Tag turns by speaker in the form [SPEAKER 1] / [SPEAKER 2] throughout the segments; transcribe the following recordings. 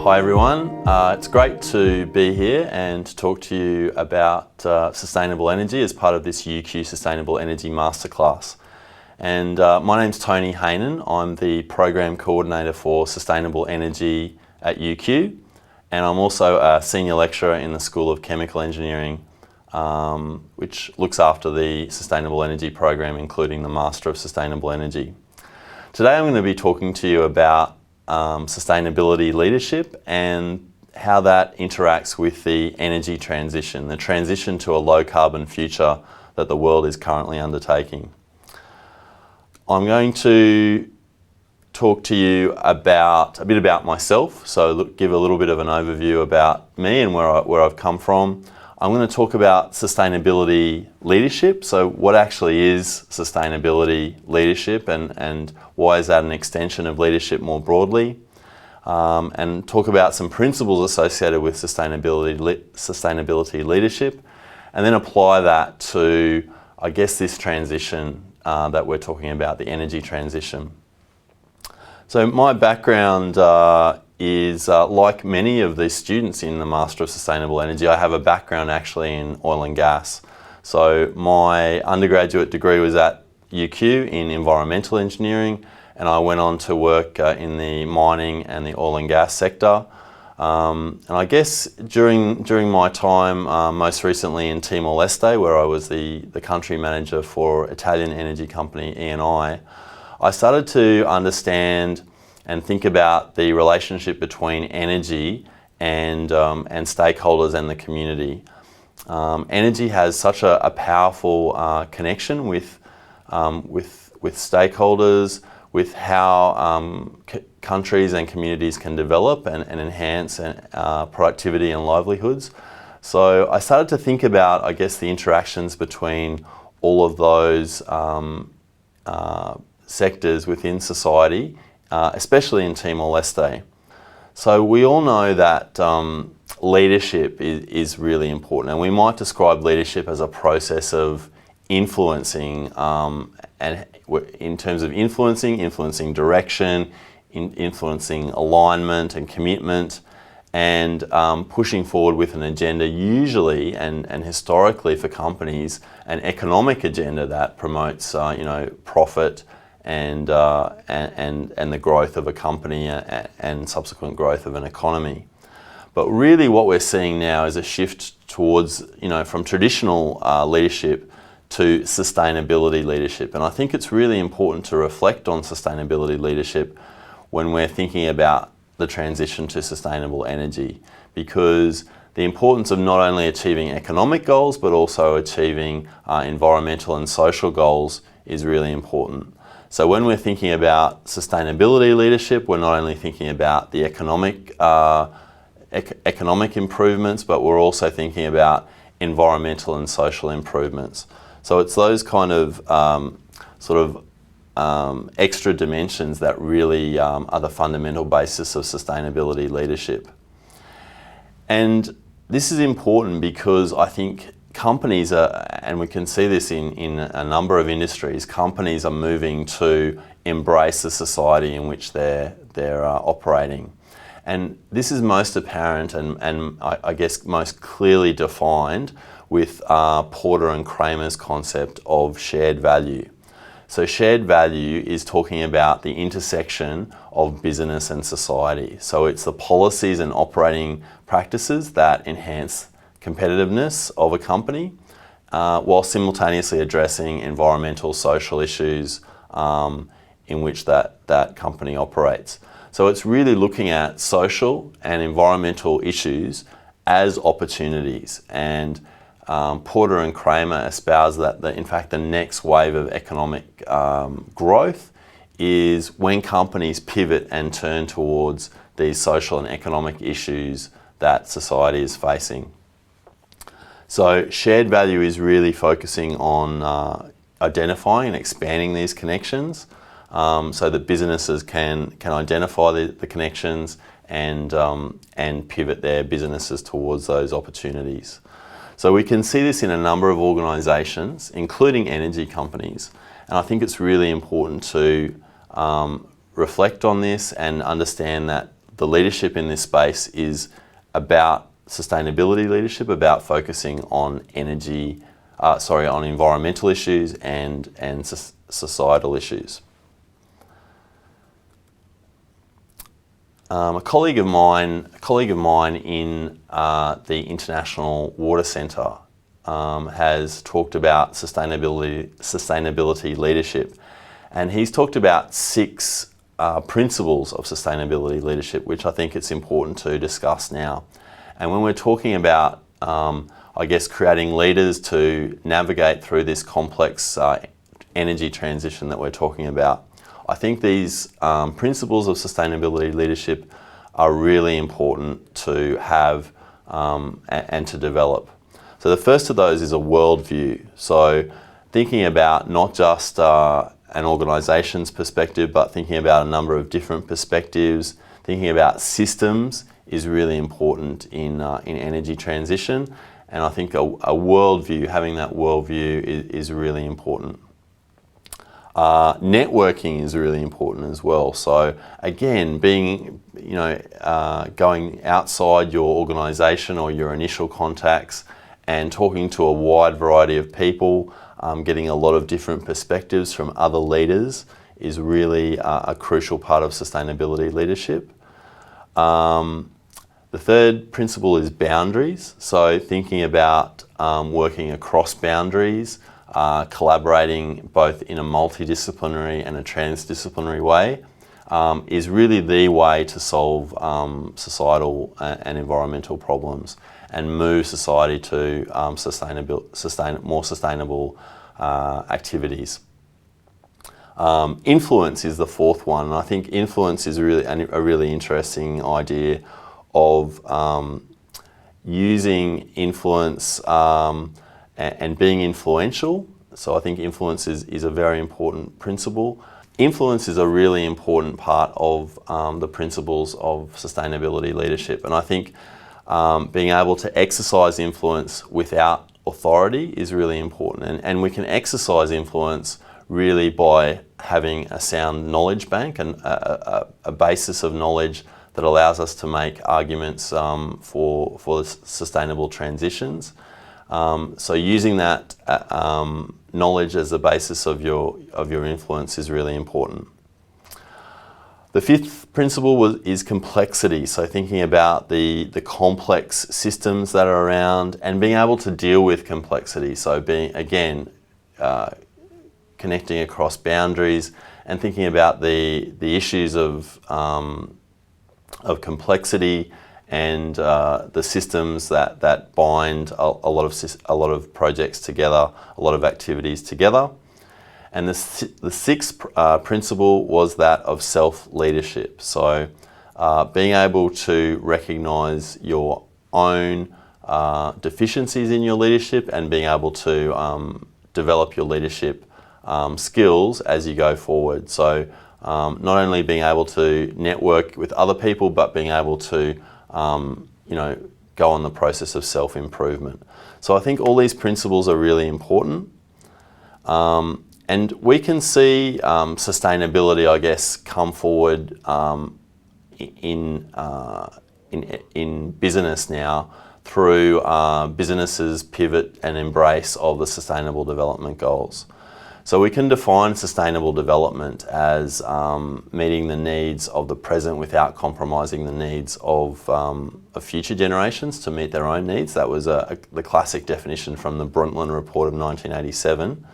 [SPEAKER 1] Hi everyone, it's great to be here and to talk to you about sustainable energy as part of this UQ Sustainable Energy Masterclass. And my name's Tony Heynen. I'm the Program Coordinator for Sustainable Energy at UQ, and I'm also a Senior Lecturer in the School of Chemical Engineering, which looks after the Sustainable Energy program, including the Master of Sustainable Energy. Today I'm going to be talking to you about sustainability leadership and how that interacts with the energy transition, the transition to a low carbon future that the world is currently undertaking. I'm going to talk to you about a bit about myself, so give a little bit of an overview about me and where I've come from. I'm going to talk about sustainability leadership, so what actually is sustainability leadership and why is that an extension of leadership more broadly, and talk about some principles associated with sustainability leadership, and then apply that to, I guess, this transition that we're talking about, the energy transition. So my background is like many of the students in the Master of Sustainable Energy. I have a background actually in oil and gas. So my undergraduate degree was at UQ in environmental engineering, and I went on to work in the mining and the oil and gas sector. And I guess during my time, most recently in Timor-Leste, where I was the country manager for Italian energy company Eni, I started to understand and think about the relationship between energy and stakeholders and the community. Energy has such a powerful connection with stakeholders, with how countries and communities can develop and enhance productivity and livelihoods. So I started to think about, I guess, the interactions between all of those sectors within society, especially in Timor-Leste. So we all know that leadership is really important, and we might describe leadership as a process of influencing, and in terms of influencing direction, influencing alignment and commitment, and pushing forward with an agenda, usually and historically for companies, an economic agenda that promotes profit and the growth of a company and subsequent growth of an economy. But really what we're seeing now is a shift towards, from traditional leadership to sustainability leadership. And I think it's really important to reflect on sustainability leadership when we're thinking about the transition to sustainable energy, because the importance of not only achieving economic goals but also achieving environmental and social goals is really important. So when we're thinking about sustainability leadership, we're not only thinking about the economic improvements, but we're also thinking about environmental and social improvements. So it's those kind of extra dimensions that really are the fundamental basis of sustainability leadership. And this is important because I think companies are, and we can see this in a number of industries, companies are moving to embrace the society in which they're operating. And this is most apparent and I guess most clearly defined with Porter and Kramer's concept of shared value. So shared value is talking about the intersection of business and society. So it's the policies and operating practices that enhance competitiveness of a company, while simultaneously addressing environmental, social issues in which that company operates. So it's really looking at social and environmental issues as opportunities. And Porter and Kramer espouse that in fact the next wave of economic growth is when companies pivot and turn towards these social and economic issues that society is facing. So shared value is really focusing on identifying and expanding these connections so that businesses can identify the connections and pivot their businesses towards those opportunities. So we can see this in a number of organisations, including energy companies, and I think it's really important to reflect on this and understand that the leadership in this space is about sustainability leadership, about focusing on on environmental issues and societal issues. A colleague of mine in the International Water Centre has talked about sustainability leadership, and he's talked about 6 principles of sustainability leadership, which I think it's important to discuss now. And when we're talking about, creating leaders to navigate through this complex energy transition that we're talking about, I think these principles of sustainability leadership are really important to have and to develop. So the first of those is a worldview. So thinking about not just an organisation's perspective, but thinking about a number of different perspectives, thinking about systems is really important in energy transition. And I think a worldview, having that worldview is really important. Networking is really important as well. So again, going outside your organisation or your initial contacts and talking to a wide variety of people, getting a lot of different perspectives from other leaders is really a crucial part of sustainability leadership. The third principle is boundaries. So thinking about working across boundaries, collaborating both in a multidisciplinary and a transdisciplinary way is really the way to solve societal and environmental problems and move society to more sustainable activities. Influence is the fourth one, and I think influence is really a really interesting idea of using influence and being influential. So I think influence is a very important principle. Influence is a really important part of the principles of sustainability leadership, and I think being able to exercise influence without authority is really important, and we can exercise influence really by having a sound knowledge bank and a basis of knowledge that allows us to make arguments for sustainable transitions. So using that knowledge as the basis of your influence is really important. The fifth principle is complexity. So thinking about the complex systems that are around and being able to deal with complexity. So connecting across boundaries and thinking about the issues of complexity and the systems that bind a lot of projects together, a lot of activities together. And the sixth principle was that of self-leadership. So being able to recognise your own deficiencies in your leadership and being able to develop your leadership skills as you go forward. So not only being able to network with other people, but being able to go on the process of self-improvement. So I think all these principles are really important. And we can see sustainability, I guess, come forward in business now through businesses' pivot and embrace of the Sustainable Development Goals. So we can define sustainable development as meeting the needs of the present without compromising the needs of future generations to meet their own needs. That was the classic definition from the Brundtland Report of 1987.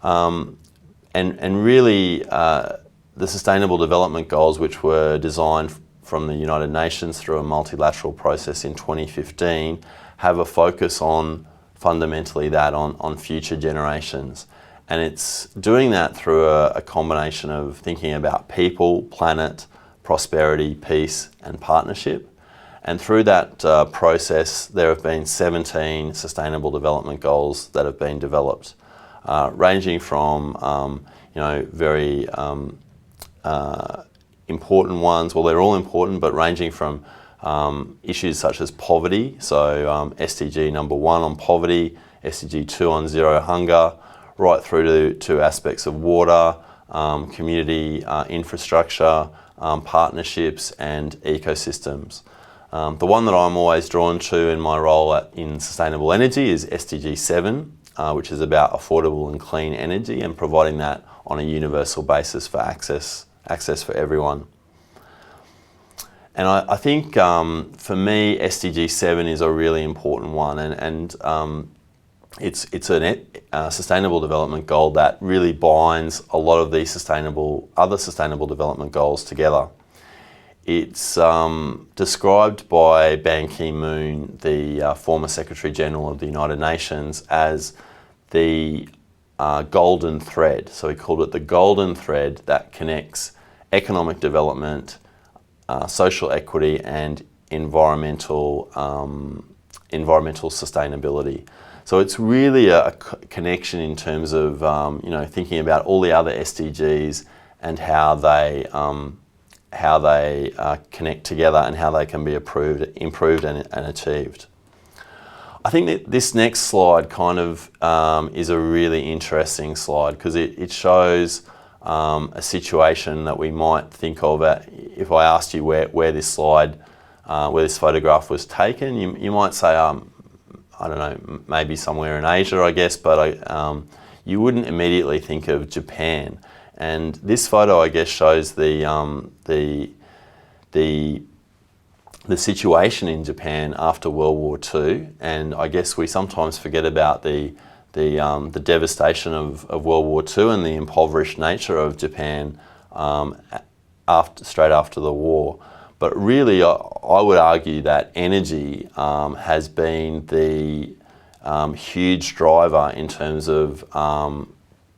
[SPEAKER 1] And really, the Sustainable Development Goals, which were designed from the United Nations through a multilateral process in 2015, have a focus on fundamentally that on future generations. And it's doing that through a combination of thinking about people, planet, prosperity, peace, and partnership. And through that process, there have been 17 Sustainable Development Goals that have been developed, ranging from very important ones. Well, they're all important, but ranging from issues such as poverty. So SDG number 1 on poverty, SDG 2 on zero hunger, right through to aspects of water, community infrastructure, partnerships and ecosystems. The one that I'm always drawn to in my role in sustainable energy is SDG 7, which is about affordable and clean energy and providing that on a universal basis for access for everyone. And I think for me, SDG 7 is a really important one, and it's a sustainable development goal that really binds a lot of these other sustainable development goals together. It's described by Ban Ki-moon, the former Secretary General of the United Nations, as the golden thread. So he called it the golden thread that connects economic development, social equity and environmental sustainability. So it's really a connection in terms of thinking about all the other SDGs and how they connect together and how they can be improved and achieved. I think that this next slide kind of is a really interesting slide because it shows a situation that we might think of if I asked you where this photograph was taken. You might say, I don't know, maybe somewhere in Asia, I guess, but you wouldn't immediately think of Japan. And this photo, I guess, shows the situation in Japan after World War II, and I guess we sometimes forget about the devastation of World War II and the impoverished nature of Japan straight after the war. But really, I would argue that energy has been the huge driver in terms of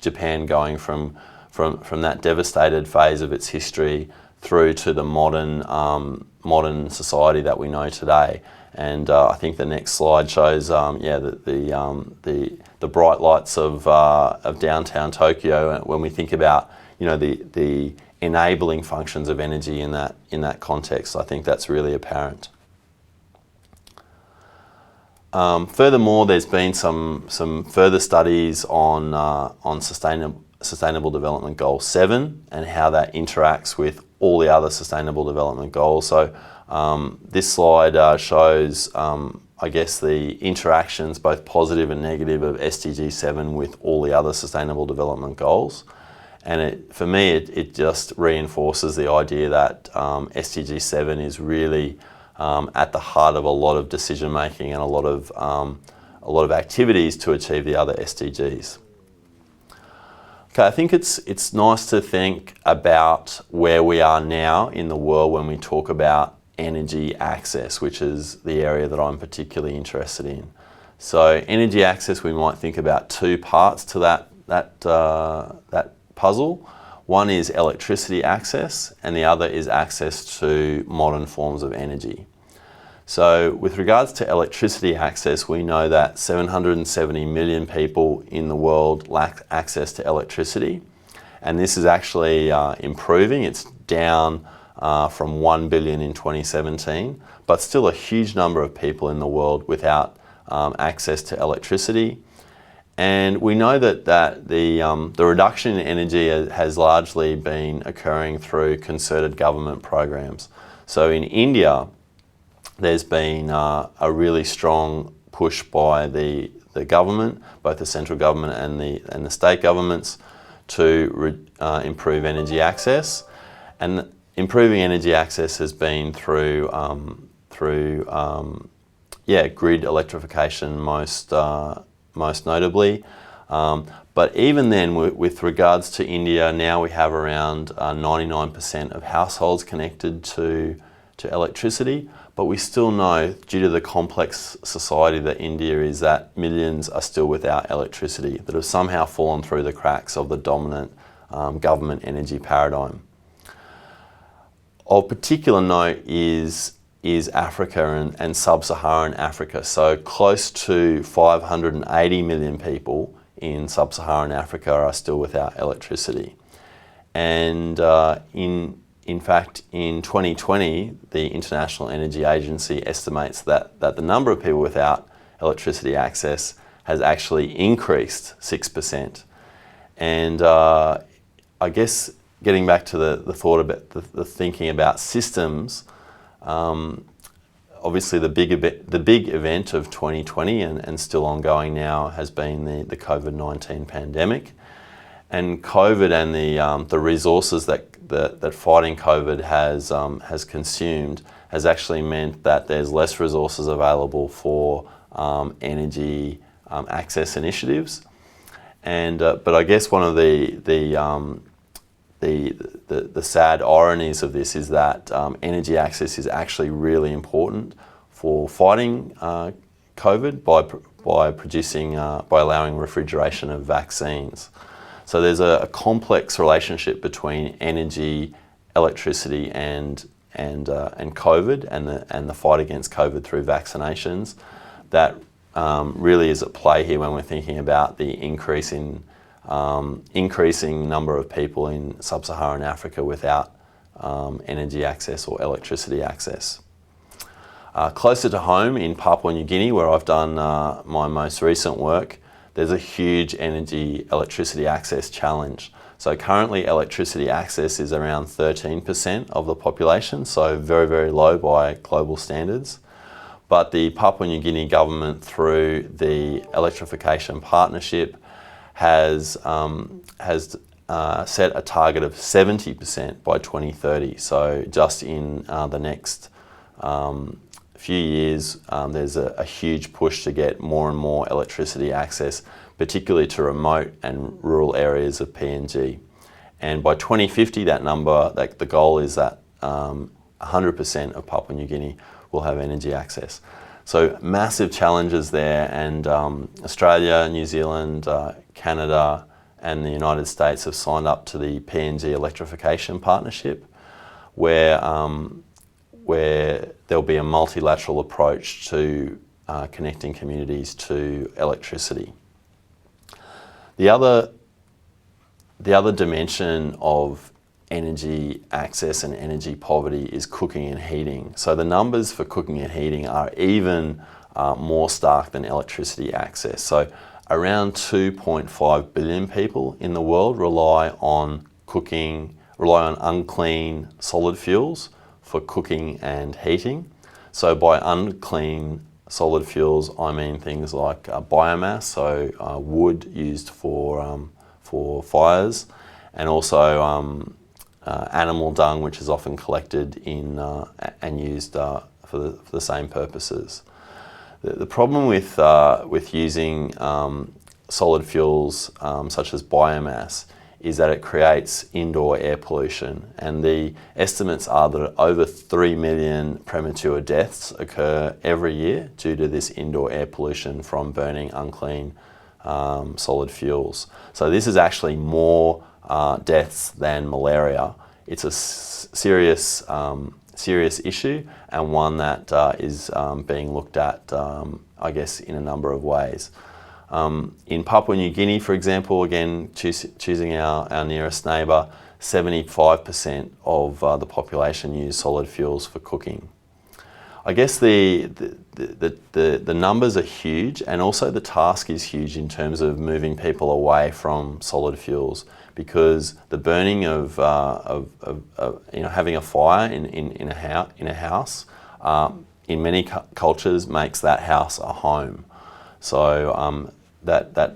[SPEAKER 1] Japan going from that devastated phase of its history through to the modern society that we know today. And I think the next slide shows the bright lights of downtown Tokyo when we think about the enabling functions of energy in that context. I think that's really apparent. Furthermore, there's been some further studies on Sustainable Development Goal 7 and how that interacts with all the other Sustainable Development Goals. So this slide shows, I guess, the interactions, both positive and negative, of SDG 7 with all the other Sustainable Development Goals. And for me, it just reinforces the idea that SDG 7 is really at the heart of a lot of decision making and a lot of activities to achieve the other SDGs. Okay, I think it's nice to think about where we are now in the world when we talk about energy access, which is the area that I'm particularly interested in. So energy access, we might think about two parts to that puzzle. One is electricity access, and the other is access to modern forms of energy. So with regards to electricity access, we know that 770 million people in the world lack access to electricity, and this is actually improving. It's down from 1 billion in 2017, but still a huge number of people in the world without access to electricity. And we know that the reduction in energy has largely been occurring through concerted government programs. So in India, there's been a really strong push by the government, both the central government and the state governments, to improve energy access. And improving energy access has been through grid electrification most notably. But even then, with regards to India, now we have around 99% of households connected to electricity. But we still know, due to the complex society that India is, that millions are still without electricity, that have somehow fallen through the cracks of the dominant government energy paradigm. Of particular note is Africa and sub-Saharan Africa. So close to 580 million people in sub-Saharan Africa are still without electricity. And in fact, in 2020, the International Energy Agency estimates that the number of people without electricity access has actually increased 6%. And I guess getting back to the thought about the thinking about systems, obviously the big event of 2020 and still ongoing now has been the COVID-19 pandemic, and COVID and the resources that fighting COVID has consumed has actually meant that there's less resources available for energy access initiatives. And but I guess one of the sad ironies of this is that energy access is actually really important for fighting COVID by allowing refrigeration of vaccines. So there's a complex relationship between energy, electricity, and COVID and the fight against COVID through vaccinations that really is at play here when we're thinking about the increasing number of people in sub-Saharan Africa without energy access or electricity access. Closer to home in Papua New Guinea, where I've done my most recent work, there's a huge electricity access challenge. So currently electricity access is around 13% of the population, so very, very low by global standards. But the Papua New Guinea government, through the Electrification Partnership, has set a target of 70% by 2030. So just in the next few years, there's a huge push to get more and more electricity access, particularly to remote and rural areas of PNG. And by 2050, that number, the goal is that 100% of Papua New Guinea will have energy access. So massive challenges there, and Australia, New Zealand, Canada and the United States have signed up to the PNG Electrification Partnership, where there'll be a multilateral approach to connecting communities to electricity. The other dimension of energy access and energy poverty is cooking and heating. So the numbers for cooking and heating are even more stark than electricity access. So around 2.5 billion people in the world rely on unclean solid fuels for cooking and heating. So by unclean solid fuels, I mean things like biomass, so wood used for fires, and also animal dung, which is often collected and used for the same purposes. The problem with using solid fuels such as biomass is that it creates indoor air pollution, and the estimates are that over 3 million premature deaths occur every year due to this indoor air pollution from burning unclean solid fuels. So this is actually more deaths than malaria. It's a serious issue, and one that is being looked at, I guess, in a number of ways. In Papua New Guinea, for example, again, choosing our nearest neighbour, 75% of the population use solid fuels for cooking. I guess the numbers are huge, and also the task is huge in terms of moving people away from solid fuels, because the burning of having a fire in a house in many cultures makes that house a home. So that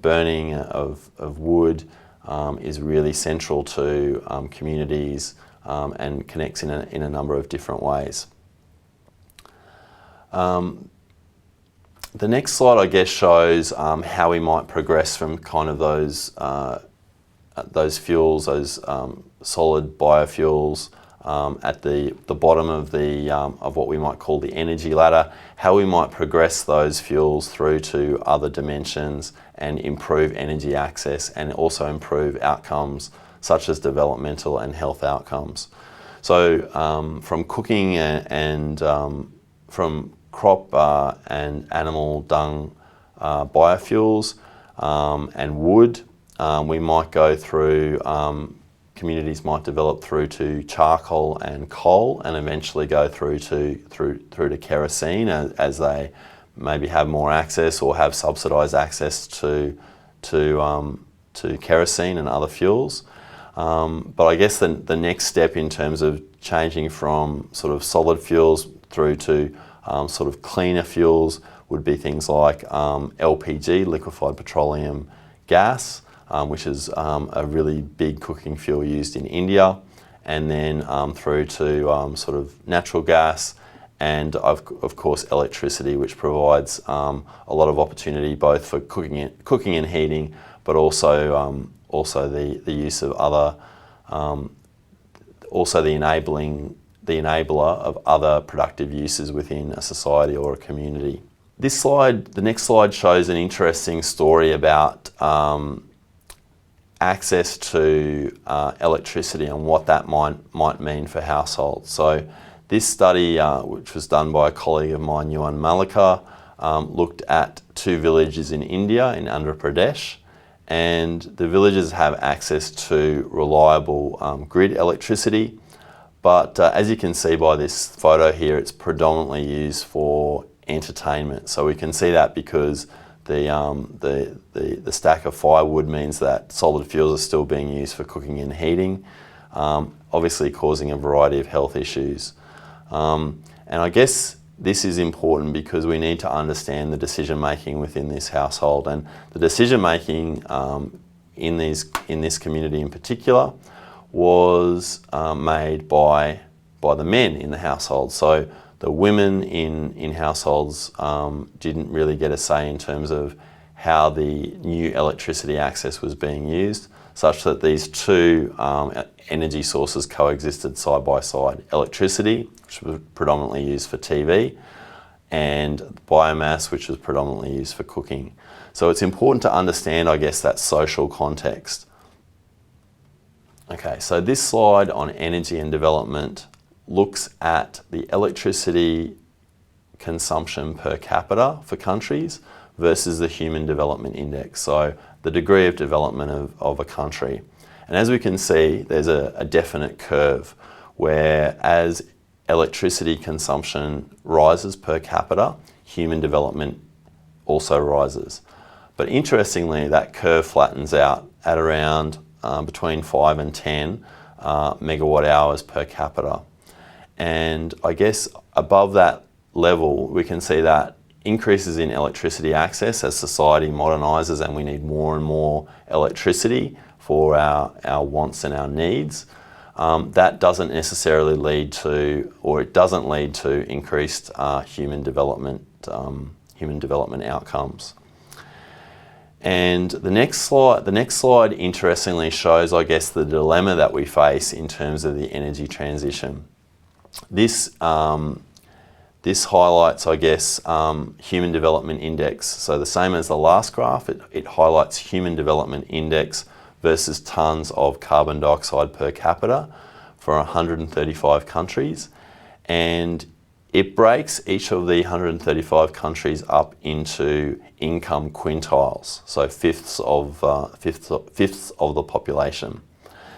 [SPEAKER 1] burning of wood is really central to communities and connects in a number of different ways. The next slide, I guess, shows how we might progress from kind of those fuels, those solid biofuels at the bottom of what we might call the energy ladder, how we might progress those fuels through to other dimensions and improve energy access, and also improve outcomes such as developmental and health outcomes. So from cooking and from crop and animal dung biofuels and wood, we might go through, communities might develop through to charcoal and coal, and eventually go through to kerosene as they maybe have more access or have subsidised access to kerosene and other fuels. But I guess the next step in terms of changing from sort of solid fuels through to sort of cleaner fuels would be things like LPG, liquefied petroleum gas, which is a really big cooking fuel used in India, and then through to sort of natural gas, and of course electricity, which provides a lot of opportunity both for cooking and heating, but also the use of other, also the enabler of other productive uses within a society or a community. This slide, the next slide, shows an interesting story about access to electricity and what that might mean for households. So this study, which was done by a colleague of mine, Yuan Malika, looked at 2 villages in India, in Andhra Pradesh, and the villages have access to reliable grid electricity, but as you can see by this photo here, it's predominantly used for entertainment. So we can see that because the stack of firewood means that solid fuels are still being used for cooking and heating, obviously causing a variety of health issues. And I guess this is important because we need to understand the decision making within this household, and the decision making in this community in particular was made by the men in the household. So the women in households didn't really get a say in terms of how the new electricity access was being used, such that these 2 energy sources coexisted side by side. Electricity, which was predominantly used for TV, and biomass, which was predominantly used for cooking. So it's important to understand, I guess, that social context. Okay, so this slide on energy and development looks at the electricity consumption per capita for countries versus the Human Development Index, so the degree of development of a country. And as we can see, there's a definite curve where as electricity consumption rises per capita, human development also rises. But interestingly, that curve flattens out at around between 5 and 10 megawatt hours per capita. And I guess above that level, we can see that increases in electricity access as society modernises and we need more and more electricity for our wants and our needs. That doesn't necessarily lead to, or it doesn't lead to, increased human development outcomes. And the next slide interestingly shows, I guess, the dilemma that we face in terms of the energy transition. This highlights, I guess, Human Development Index. So the same as the last graph, it highlights Human Development Index versus tonnes of carbon dioxide per capita for 135 countries. And it breaks each of the 135 countries up into income quintiles, so fifths of the population.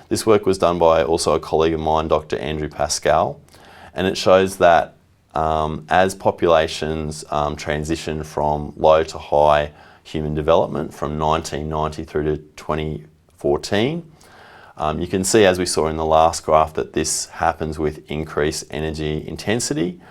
[SPEAKER 1] This work was done by also a colleague of mine, Dr. Andrew Pascal, and it shows that as populations transition from low to high human development from 1990 through to 2014, you can see, as we saw in the last graph, that this happens with increased energy intensity,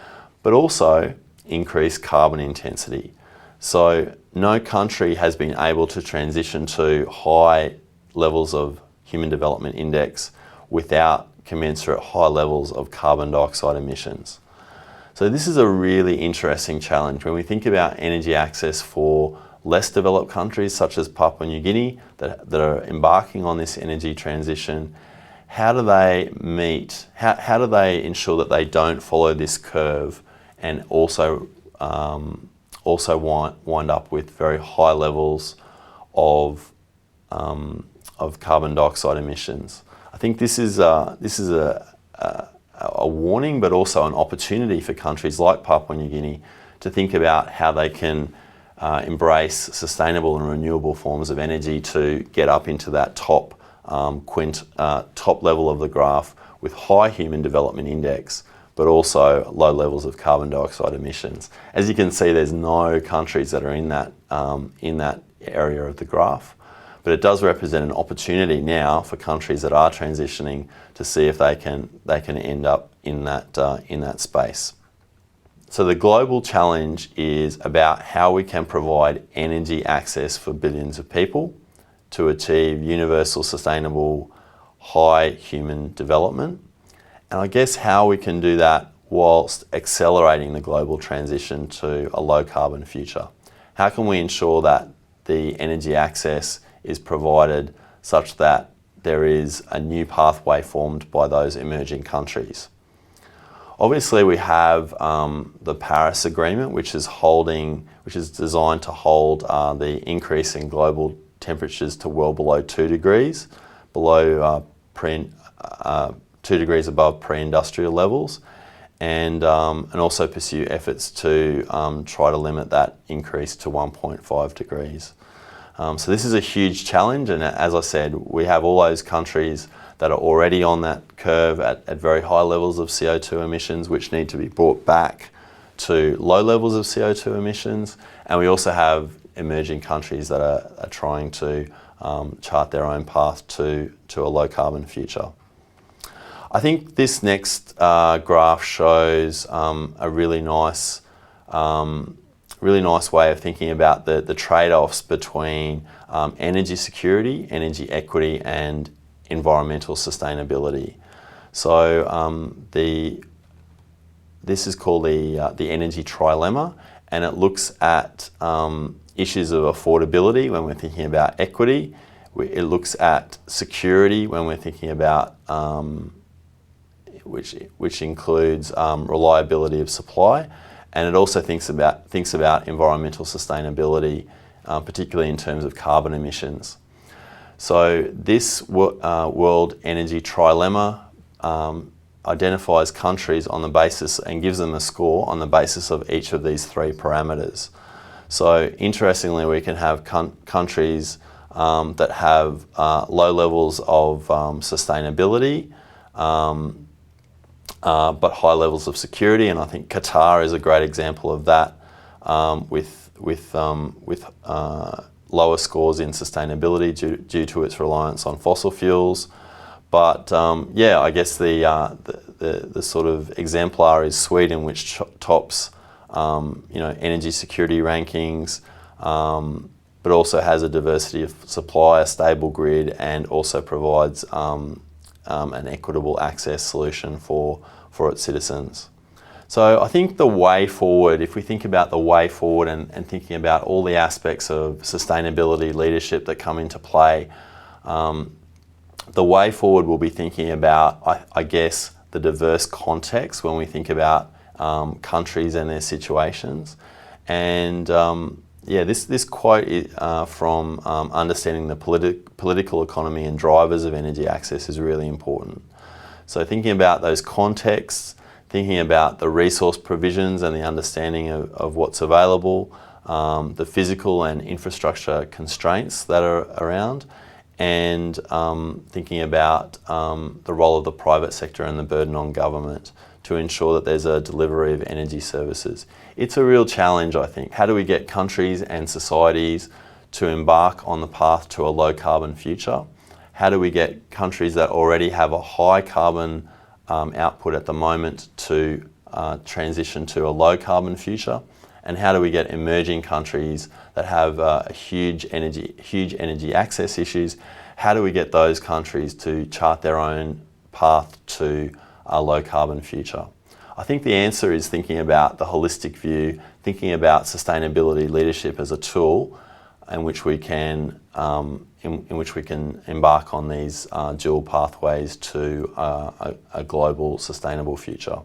[SPEAKER 1] but also increased carbon intensity. So no country has been able to transition to high levels of Human Development Index without commensurate high levels of carbon dioxide emissions. So this is a really interesting challenge when we think about energy access for less developed countries such as Papua New Guinea that are embarking on this energy transition. How do they ensure that they don't follow this curve and also wind up with very high levels of carbon dioxide emissions? I think this is a warning, but also an opportunity for countries like Papua New Guinea to think about how they can embrace sustainable and renewable forms of energy to get up into that top level of the graph with high Human Development Index, but also low levels of carbon dioxide emissions. As you can see, there's no countries that are in that area of the graph. but it does represent an opportunity now for countries that are transitioning to see if they can end up in that space. So the global challenge is about how we can provide energy access for billions of people to achieve universal, sustainable, high human development. And I guess how we can do that whilst accelerating the global transition to a low carbon future. How can we ensure that the energy access is provided such that there is a new pathway formed by those emerging countries? Obviously, we have the Paris Agreement, which is designed to hold the increase in global temperatures to well below 2 degrees, below 2 degrees above pre-industrial levels, and also pursue efforts to try to limit that increase to 1.5 degrees. So this is a huge challenge, and as I said, we have all those countries that are already on that curve at very high levels of CO2 emissions, which need to be brought back to low levels of CO2 emissions. And we also have emerging countries that are trying to chart their own path to a low carbon future. I think this next graph shows a really nice way of thinking about the trade-offs between energy security, energy equity, and environmental sustainability. So this is called the energy trilemma, and it looks at issues of affordability when we're thinking about equity. It looks at security when we're thinking about which includes reliability of supply, and it also thinks about environmental sustainability, particularly in terms of carbon emissions. So this World Energy Trilemma identifies countries on the basis and gives them a score on the basis of each of these three parameters. So interestingly, we can have countries that have low levels of sustainability, but high levels of security, and I think Qatar is a great example of that, with lower scores in sustainability due to its reliance on fossil fuels. But yeah, I guess the sort of exemplar is Sweden, which tops energy security rankings, but also has a diversity of supply, a stable grid, and also provides an equitable access solution for its citizens. So I think the way forward, if we think about the way forward and thinking about all the aspects of sustainability leadership that come into play, the way forward will be thinking about, I guess, the diverse context when we think about countries and their situations. And yeah, this quote from Understanding the Political Economy and Drivers of Energy Access is really important. So thinking about those contexts, thinking about the resource provisions and the understanding of what's available, the physical and infrastructure constraints that are around, and thinking about the role of the private sector and the burden on government to ensure that there's a delivery of energy services. It's a real challenge, I think. How do we get countries and societies to embark on the path to a low carbon future? How do we get countries that already have a high carbon output at the moment to transition to a low carbon future? And how do we get emerging countries that have huge energy access issues? How do we get those countries to chart their own path to a low carbon future? I think the answer is thinking about the holistic view, thinking about sustainability leadership as a tool in which we can embark on these dual pathways to a global sustainable future.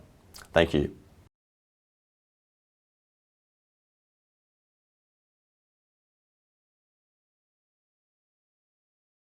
[SPEAKER 1] Thank you.